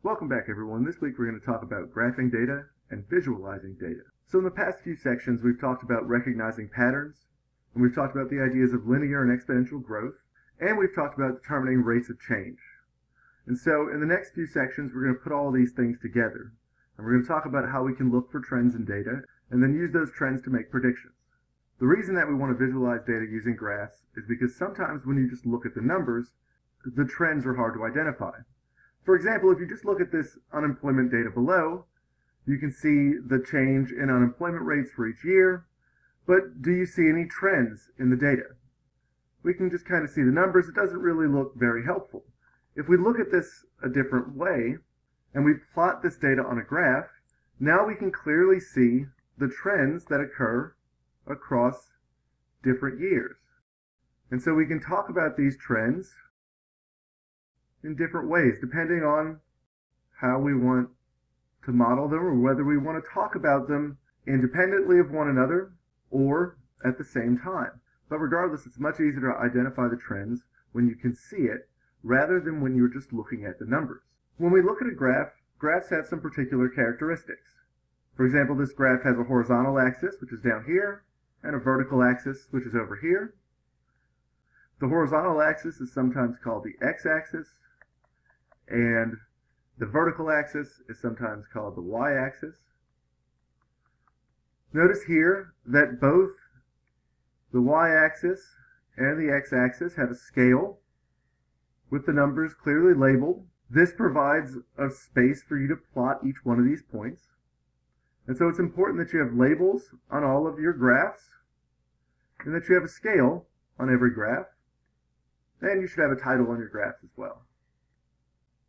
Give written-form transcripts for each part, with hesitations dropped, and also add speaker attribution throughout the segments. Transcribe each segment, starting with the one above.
Speaker 1: Welcome back, everyone. This week we're going to talk about graphing data and visualizing data. So in the past few sections we've talked about recognizing patterns, and we've talked about the ideas of linear and exponential growth, and we've talked about determining rates of change. And so in the next few sections we're going to put all these things together, and we're going to talk about how we can look for trends in data and then use those trends to make predictions. The reason that we want to visualize data using graphs is because sometimes when you just look at the numbers, the trends are hard to identify. For example, if you just look at this unemployment data below, you can see the change in unemployment rates for each year, but do you see any trends in the data? We can just kind of see the numbers. It doesn't really look very helpful. If we look at this a different way, and we plot this data on a graph, now we can clearly see the trends that occur across different years. And so we can talk about these trends in different ways, depending on how we want to model them or whether we want to talk about them independently of one another or at the same time. But regardless, it's much easier to identify the trends when you can see it rather than when you're just looking at the numbers. When we look at a graph, graphs have some particular characteristics. For example, this graph has a horizontal axis, which is down here, and a vertical axis, which is over here. The horizontal axis is sometimes called the x-axis, and the vertical axis is sometimes called the y-axis. Notice here that both the y-axis and the x-axis have a scale with the numbers clearly labeled. This provides a space for you to plot each one of these points. And so it's important that you have labels on all of your graphs and that you have a scale on every graph. And you should have a title on your graphs as well.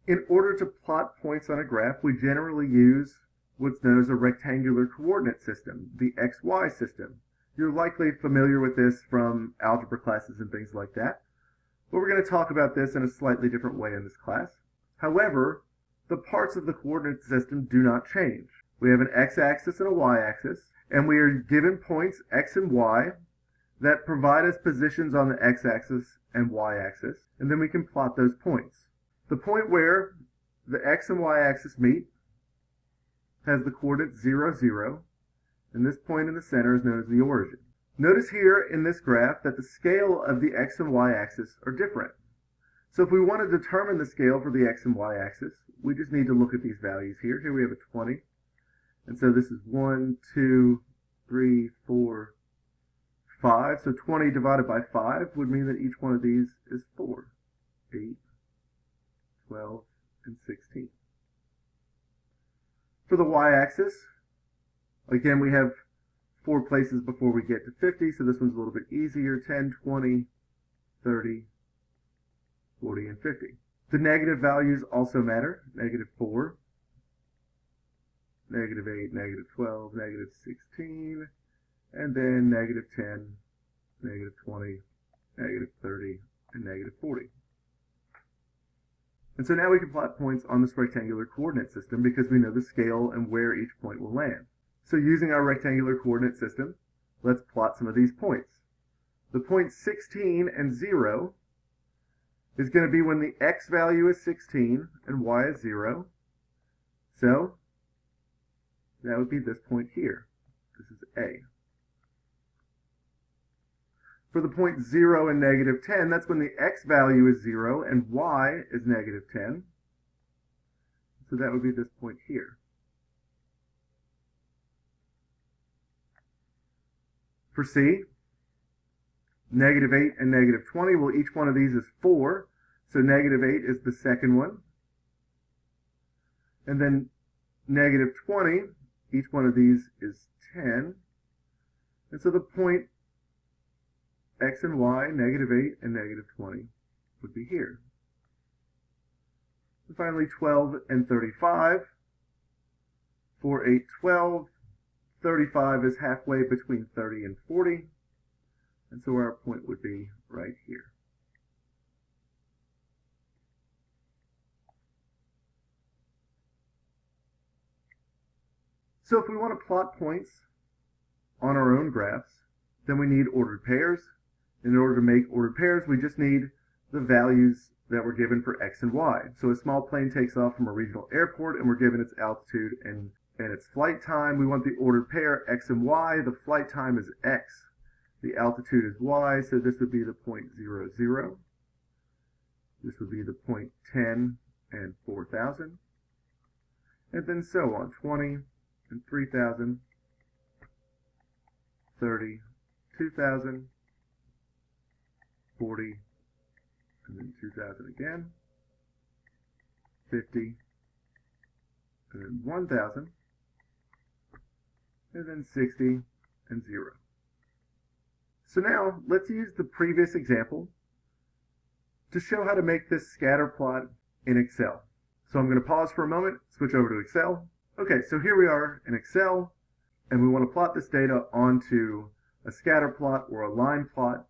Speaker 1: In order to plot points on a graph, we generally use what's known as a rectangular coordinate system, the XY system. You're likely familiar with this from algebra classes and things like that, but we're going to talk about this in a slightly different way in this class. However, the parts of the coordinate system do not change. We have an x-axis and a y-axis, and we are given points x and y that provide us positions on the x-axis and y-axis, and then we can plot those points. The point where the x and y-axis meet has the coordinate 0, 0, and this point in the center is known as the origin. Notice here in this graph that the scale of the x and y-axis are different. So if we want to determine the scale for the x and y-axis, we just need to look at these values here. Here we have a 20, and so this is 1, 2, 3, 4, 5. So 20 divided by 5 would mean that each one of these is 4, 8, 12, and 16. For the y-axis, again, we have 4 places before we get to 50, so this one's a little bit easier, 10, 20, 30, 40, and 50. The negative values also matter, -4, -8, -12, -16, and then -10, -20, -30, and -40. And so now we can plot points on this rectangular coordinate system because we know the scale and where each point will land. So using our rectangular coordinate system, let's plot some of these points. The points 16 and 0 is going to be when the x value is 16 and y is 0. So that would be this point here. This is A. For the point 0 and -10, that's when the x value is 0 and y is -10. So that would be this point here. For C, -8 and -20, well, each one of these is 4, so -8 is the second one. And then -20, each one of these is 10. And so the point x and y, -8 and -20, would be here. And finally, 12 and 35. 4, 8, 12. 35 is halfway between 30 and 40. And so our point would be right here. So if we want to plot points on our own graphs, then we need ordered pairs. In order to make ordered pairs, we just need the values that we're given for X and Y. So a small plane takes off from a regional airport and we're given its altitude and its flight time. We want the ordered pair X and Y. The flight time is X. The altitude is Y, so this would be the point 0, 0. This would be the point 10 and 4,000. And then so on, 20 and 3,000, 30, 2,000, 40, and then 2,000 again, 50, and then 1,000, and then 60, and 0. So now, let's use the previous example to show how to make this scatter plot in Excel. So I'm going to pause for a moment, switch over to Excel. Okay, so here we are in Excel, and we want to plot this data onto a scatter plot or a line plot.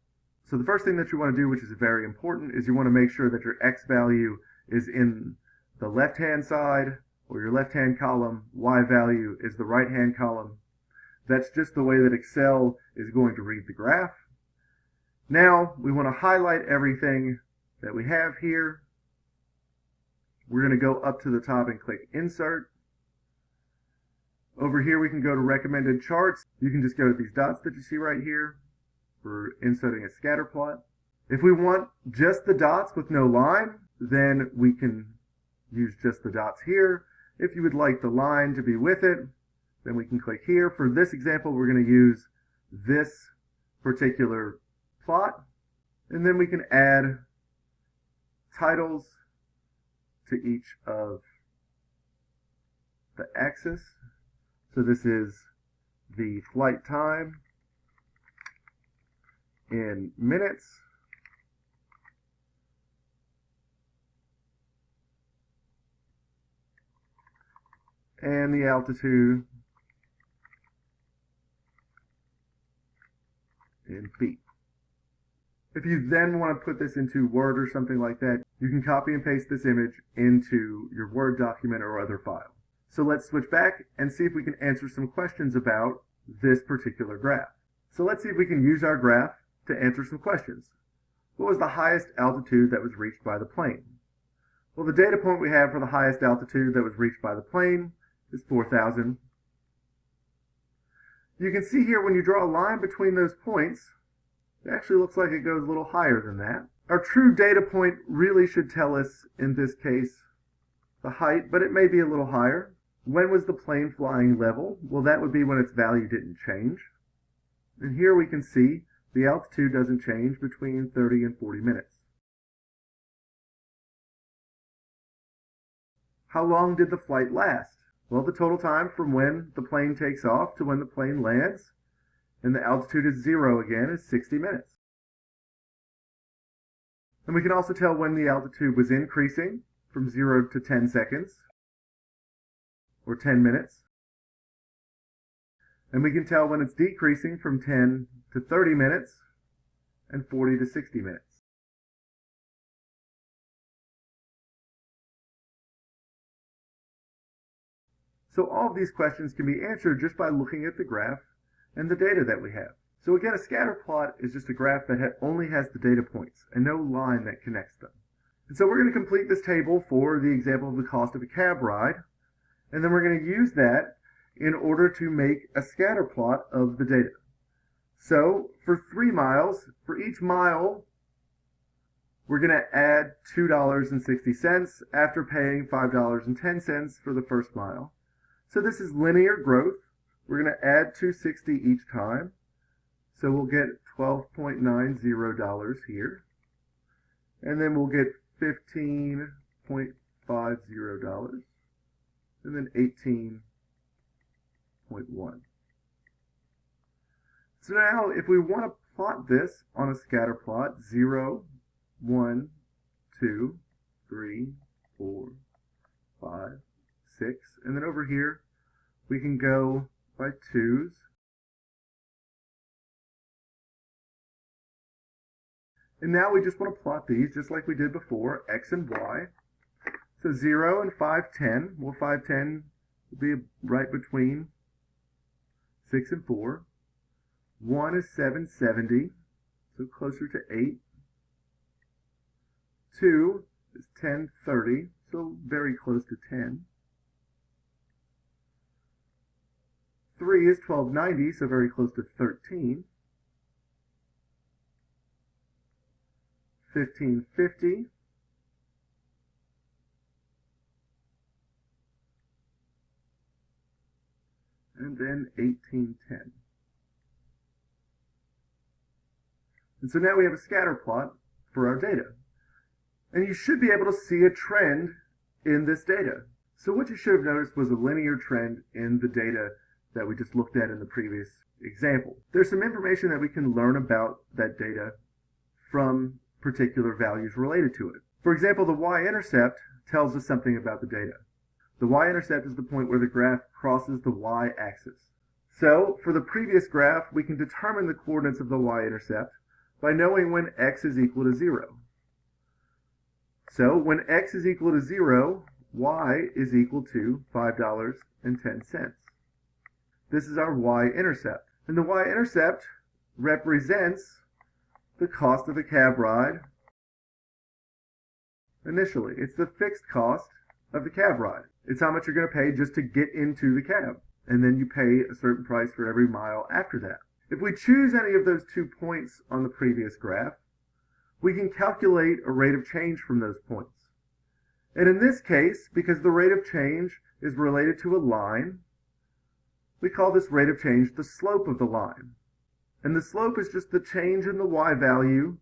Speaker 1: So the first thing that you want to do, which is very important, is you want to make sure that your X value is in the left-hand side or your left-hand column. Y value is the right-hand column. That's just the way that Excel is going to read the graph. Now we want to highlight everything that we have here. We're going to go up to the top and click Insert. Over here we can go to Recommended Charts. You can just go to these dots that you see right here for inserting a scatter plot. If we want just the dots with no line, then we can use just the dots here. If you would like the line to be with it, then we can click here. For this example, we're going to use this particular plot, and then we can add titles to each of the axes. So this is the flight time in minutes, and the altitude in feet. If you then want to put this into Word or something like that, you can copy and paste this image into your Word document or other file. So let's switch back and see if we can answer some questions about this particular graph. So let's see if we can use our graph to answer some questions. What was the highest altitude that was reached by the plane? Well, the data point we have for the highest altitude that was reached by the plane is 4,000. You can see here when you draw a line between those points, it actually looks like it goes a little higher than that. Our true data point really should tell us, in this case, the height, but it may be a little higher. When was the plane flying level? Well, that would be when its value didn't change. And here we can see the altitude doesn't change between 30 and 40 minutes. How long did the flight last? Well, the total time from when the plane takes off to when the plane lands, and the altitude is 0 again, is 60 minutes. And we can also tell when the altitude was increasing from 0 to 10 seconds, or 10 minutes. And we can tell when it's decreasing from 10 to 30 minutes, and 40 to 60 minutes. So all of these questions can be answered just by looking at the graph and the data that we have. So again, a scatter plot is just a graph that only has the data points and no line that connects them. And so we're going to complete this table for the example of the cost of a cab ride, and then we're going to use that in order to make a scatter plot of the data. So for 3 miles, for each mile, we're going to add $2.60 after paying $5.10 for the first mile. So this is linear growth. We're going to add $2.60 each time. So we'll get $12.90 here. And then we'll get $15.50. And then 18.1. So now if we want to plot this on a scatter plot, 0, 1, 2, 3, 4, 5, 6, and then over here we can go by 2s. And now we just want to plot these just like we did before, X and Y. So 0 and 510, well 510 will be right between 6 and 4. 1 is 770, so closer to 8. 2 is 1030, so very close to 10. 3 is 1290, so very close to 13. 1550. And then 1810. And so now we have a scatter plot for our data. And you should be able to see a trend in this data. So what you should have noticed was a linear trend in the data that we just looked at in the previous example. There's some information that we can learn about that data from particular values related to it. For example, the Y-intercept tells us something about the data. The Y-intercept is the point where the graph crosses the Y-axis. So for the previous graph, we can determine the coordinates of the Y-intercept by knowing when x is equal to 0. So when x is equal to 0, y is equal to $5.10. This is our Y-intercept. And the Y-intercept represents the cost of the cab ride initially. It's the fixed cost of the cab ride. It's how much you're going to pay just to get into the cab. And then you pay a certain price for every mile after that. If we choose any of those 2 points on the previous graph, we can calculate a rate of change from those points. And in this case, because the rate of change is related to a line, we call this rate of change the slope of the line. And the slope is just the change in the y value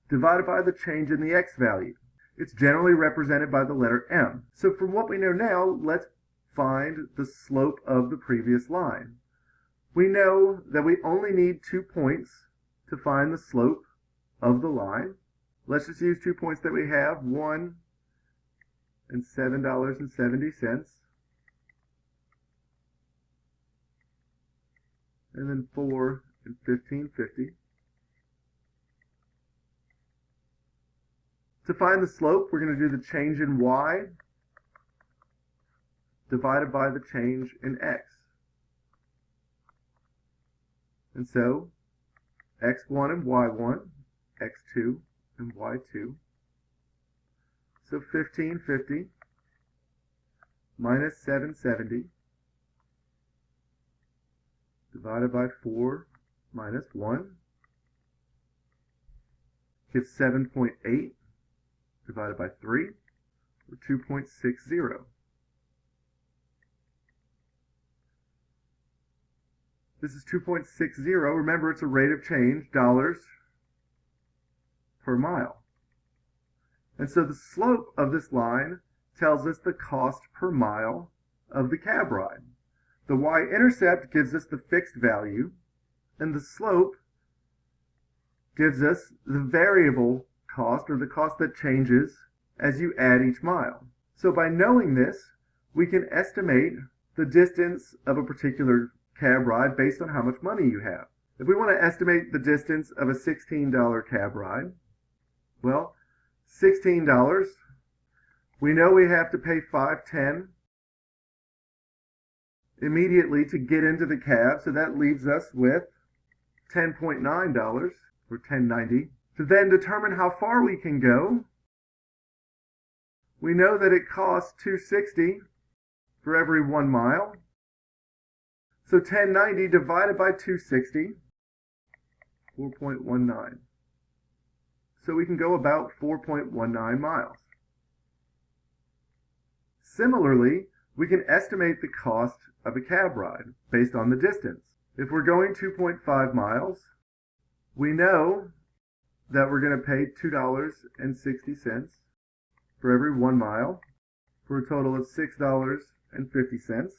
Speaker 1: divided by the change in the x value. It's generally represented by the letter m. So from what we know now, let's find the slope of the previous line. We know that we only need 2 points to find the slope of the line. Let's just use 2 points that we have, 1 and $7.70, and then 4 and $15.50. To find the slope, we're going to do the change in y divided by the change in x. And so, x1 and y1, x2 and y2. So 1550 minus 770 divided by 4 minus 1 gives 7.8 divided by 3, or 2.60. This is 2.60. Remember, it's a rate of change, dollars per mile. And so the slope of this line tells us the cost per mile of the cab ride. The y-intercept gives us the fixed value, and the slope gives us the variable cost, or the cost that changes as you add each mile. So by knowing this, we can estimate the distance of a particular cab ride based on how much money you have. If we want to estimate the distance of a $16 cab ride, well, $16, we know we have to pay $5.10 immediately to get into the cab, so that leaves us with $10.9 or $10.90. To then determine how far we can go, we know that it costs $2.60 for every 1 mile. So $10.90 divided by $2.60, 4.19. So we can go about 4.19 miles. Similarly, we can estimate the cost of a cab ride based on the distance. If we're going 2.5 miles, we know that we're going to pay $2.60 for every 1 mile, for a total of $6.50,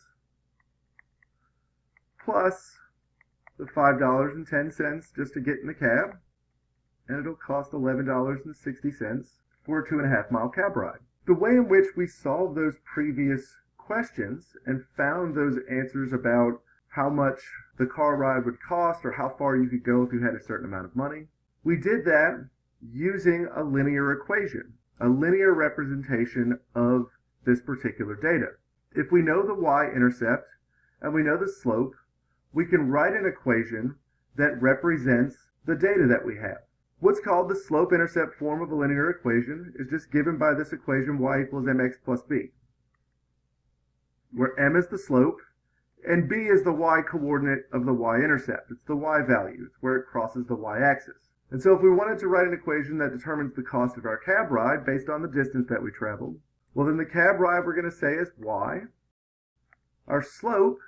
Speaker 1: plus the $5.10 just to get in the cab, and it'll cost $11.60 for a 2.5 mile cab ride. The way in which we solved those previous questions and found those answers about how much the car ride would cost or how far you could go if you had a certain amount of money, we did that using a linear equation, a linear representation of this particular data. If we know the y-intercept and we know the slope, we can write an equation that represents the data that we have. What's called the slope-intercept form of a linear equation is just given by this equation y equals mx plus b, where m is the slope and b is the y-coordinate of the y-intercept. It's the y value. It's where it crosses the y-axis. And so if we wanted to write an equation that determines the cost of our cab ride based on the distance that we traveled, well, then the cab ride we're going to say is y. Our slope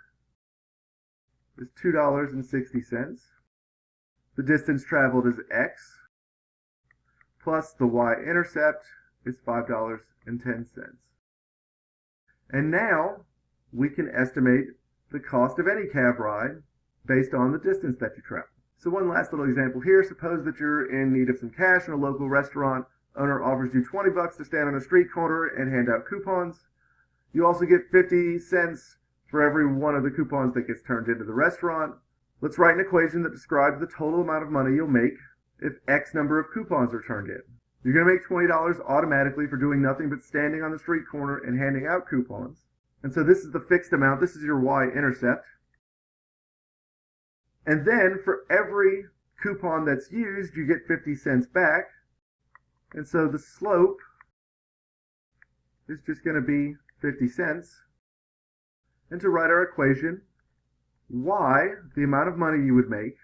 Speaker 1: is $2.60. The distance traveled is x, plus the y-intercept is $5.10. And now we can estimate the cost of any cab ride based on the distance that you travel. So one last little example here. Suppose that you're in need of some cash in a local restaurant. Owner offers you $20 to stand on a street corner and hand out coupons. You also get 50 cents for every one of the coupons that gets turned into the restaurant. Let's write an equation that describes the total amount of money you'll make if X number of coupons are turned in. You're going to make $20 automatically for doing nothing but standing on the street corner and handing out coupons. And so this is the fixed amount. This is your y-intercept. And then for every coupon that's used, you get 50 cents back. And so the slope is just going to be 50 cents. And to write our equation, y, the amount of money you would make,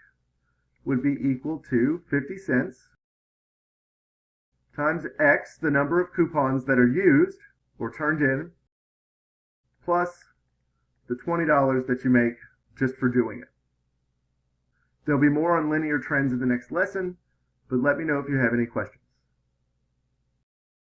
Speaker 1: would be equal to 50 cents times x, the number of coupons that are used or turned in, plus the $20 that you make just for doing it. There'll be more on linear trends in the next lesson, but let me know if you have any questions.